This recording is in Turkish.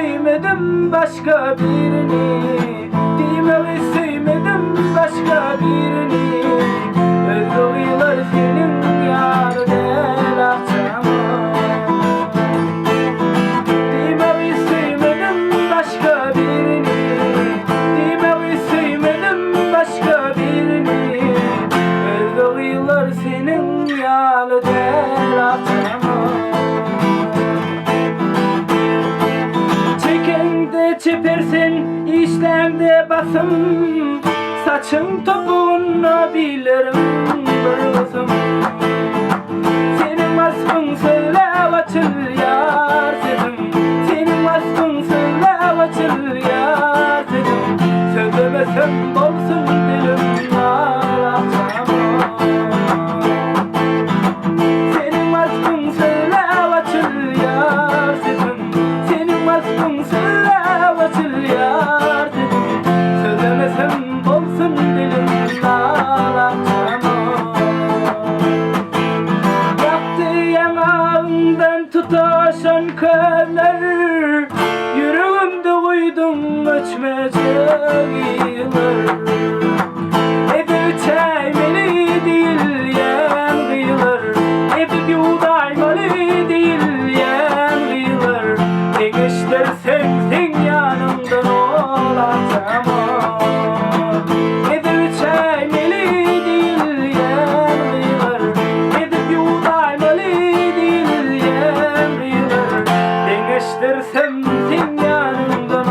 sevmedim başka birini, demeyi sevmedim başka birini. Özgürler senin yar del akşamı. Demeyi sevmedim başka birini, demeyi sevmedim başka birini. Özgürler senin yar del akşamı. Çepersin işlemde basım, saçın topuğunu bilirim kızım. Senin vasfın söyle açıl yar dedim, senin vasfın söyle açıl yar dedim. Söylemesem olsun dilim ağlatama. Senin vasfın söyle açıl yar dedim, senin vasfın söyle açıl yar dedim. Söylemesem olsun dilim ağlatama. Yaktı yanağından tutaşan könler, yüreğimde uydum öçmeyecek yıllar. Evi çaymeli değil yan kıyılar, evi bir udaymalı değil yan kıyılar. Ne geçlersen sen yanımdan olacağım. Evi çaymeli değil yan kıyılar, evi bir udaymalı değil yan kıyılar. Ne geçlersen sen yanımdan